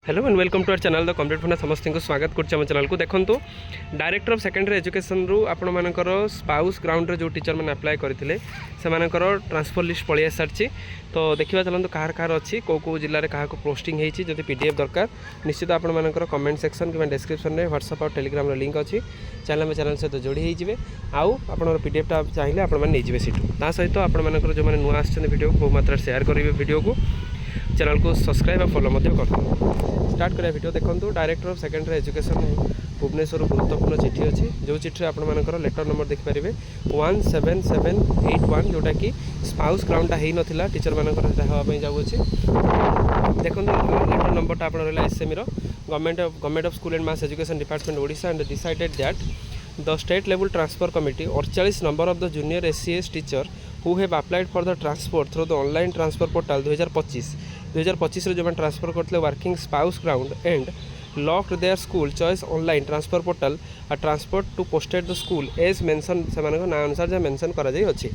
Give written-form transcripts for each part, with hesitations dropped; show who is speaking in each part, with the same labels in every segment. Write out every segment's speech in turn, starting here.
Speaker 1: Hello and welcome to our channel the complete फना समस्त को स्वागत कर चैनल को देखो डायरेक्टर ऑफ सेकेंडरी एजुकेशन रु आपण मानकर स्पाउस ग्राउंड रे जो टीचर मैंने अप्लाई करते से ट्रांसफर लिस्ट पलि सारी तो देखा चलते कहार कहार अच्छी कौ जिले में क्या पोस्टिंग होती जब पीडीएफ दरकार निश्चित आप कमेंट सेक्शन कि डिस्क्रिप्शन में व्हाट्सएप और टेलीग्राम लिंक अच्छी चैनल सहित जोड़ी होते आउ आप पीडीएफ चाहिए आपजे सीटू ता सहित आपर जो मैंने नुआ आडियो बहु मात्रा शेयर करेंगे वीडियो को चैनल को सब्सक्राइब और फॉलो कर स्टार्ट करा वीडियो देखो director of secondary education Bhubaneswar गुरुत्वपूर्ण चिठी अच्छी जो चिठी आपर लेटर नंबर देखिपारे 17781 जोटा कि स्पाउस ग्राउंडटा हो नाला टीचर मानकर हाँपाई जाऊँगी देखो लेटर नंबरटा आप रहा SME government of school and mass education department Odisha and decided that the state level transfer committee 48 number of the junior SCS teacher who have applied for the transport through the online transfer portal 2025 रे जो मैंने transfer करते working spouse ground and locked their school choice online transfer portal आ transport to posted the school as mention से ना अनुसार जहाँ mention करा अछि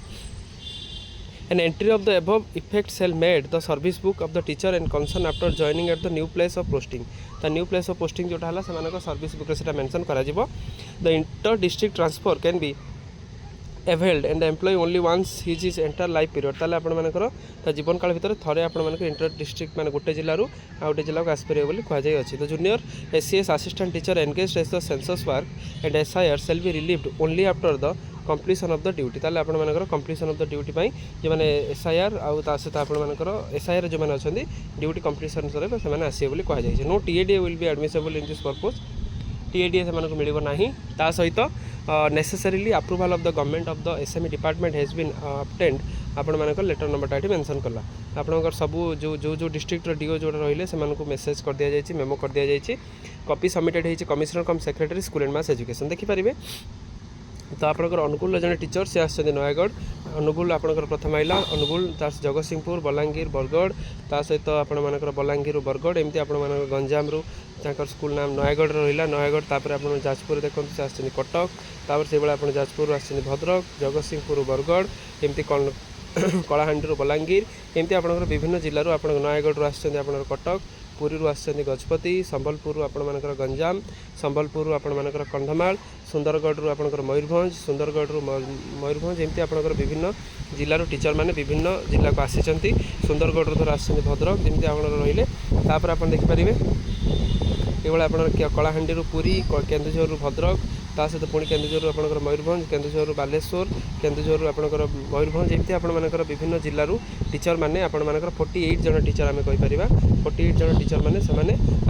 Speaker 1: An entry of the above effect shall made the service book of the teacher and concern after joining at the new place of posting. The new place of posting जोटा हला से service book से mention करा जिवो. The inter district transfer can be availed and the employee only once his entire life period. ताले आपण मानकर जीवन काल भितर थरे आपण मानकर इंटर डिस्ट्रिक्ट माने गोटे जिल्ला रु आ गोटे जिल्ला को आसपरियो बोली कहा जाय अछि. The junior SCS assistant teacher engaged as the census work and SIR shall be relieved only after the completion of the duty ताले आपण मानकर कंप्लीसन ऑफ द ड्यूटी पाई जे माने SIR आउ ता सहित आपण मानकर SIR जो माने अछंदी ड्यूटी कंप्लीसन सरे से माने आसीए बोली कहा जाय. No TADA will be admissible in this purpose. TADA से मानक मिलिबो नाही. ता सहित necessarily approval of the government of the SME department has been obtained आपण मानकर लेटर नंबर टाइट मेंशन कला आपनकर सबू जो जो जो डिस्ट्रिक्ट डीओ जो रहिले से मानक मेसेज कर दिया जायछि मेमो कर दिया जायछि कॉपी सबमिटेड होइछि commissioner cum secretary school and mass education देखि परिबे. तो आपंकर अनुगुल जन टीचर सी आसछन्ति नयागढ़ अनुगुल आपंकर प्रथम आइला अनुगुल ता जगतसिंहपुर बलांगीर बरगढ़ ता सहित आपण मानकर बलांगीर बरगढ़ एमती आपण मानकर गंजाम रु तांकर स्कूल नाम नयागढ़ रहिला नयागढ़ तापर आपण जाजपुर देखंतु से आसछन्ति कटक तापर से बेला आपण जाजपुर आसछन्ति भद्रक जगतसिंहपुर बरगढ़ एमती कलाहांडी बलांगीर एमती आपंकर विभिन्न जिल्ला रु आपण नयागढ़ आसछन्ति आपण कटक पुरी आसछन्ति गजपति संबलपुर आपण मानकर गंजाम संबलपुर आपण मानकर कंधमाल सुंदरगढ़ आपंकर मयूरभंज सुंदरगढ़ मयूरभंज एमती आपंकर विभिन्न जिल्लार टीचर मैंने विभिन्न जिला को आसी सुंदरगढ़ धर आसछन्ति भद्रक जमी आप रहिले तापर आप देखिपारे ये आप कलाहांडी पुरी केन्दुझर भद्रक ता सहित पुणी केन्दुझर आपंकर मयूरभंज केन्दुझर बालेश्वर केन्दुझर आपंकर मयूरभंज एमती आपंकर विभिन्न जिल्लारू टीचर मैंने आपंकर 48 जन टीचर आम कहीपर 48 जन टीचर मैंने से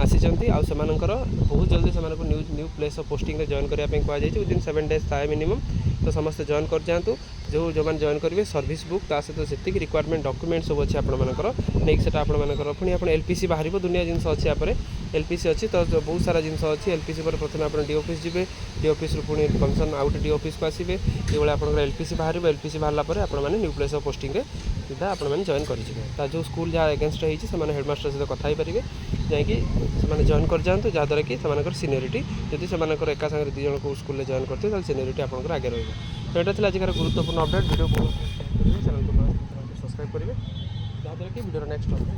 Speaker 1: आसी आउर बहुत जल्दी से new place of posting join करने कहुई विदिन 7 डेज थाए मिनिमम तो समस्त जॉइन कर जातु जो मैंने जॉइन करेंगे सर्विस बुक ता सहित जी रिक्वायरमेंट डॉक्यूमेंट सब अच्छे आपंकर नहीं से पुणी आप LPC बाहर दुनिया जिन अच्छे यहाँ LPC अच्छी तो बहुत सारा जिन अच्छी LPC पर प्रथम आप D office G D office पुणी कमिशन आउट डी ऑफिस को आसवे ये आप LPC बाहर LPC बाहर आपने न्यू प्लेस ऑफ पोस्टिंग सीधा आपने जॉइन करेंगे जो स्कूल जहाँ एगेन्स्ट होती हेडमास्टर सहित कथा पारे जाकि जॉइन कर जातु जहाँद्वारा कि सीनियरिटी जदि से एका सागर दुई जन को स्कूल जॉइन करते सीनियरिटी आपंकर आगे रही. तो यहाँ आजिकार गुरुत्वपूर्ण अपडेट वीडियो को चैनल को सब्सक्राइब करेंगे जहाँद्वारा कि वीडियो नेक्स्ट अपडेट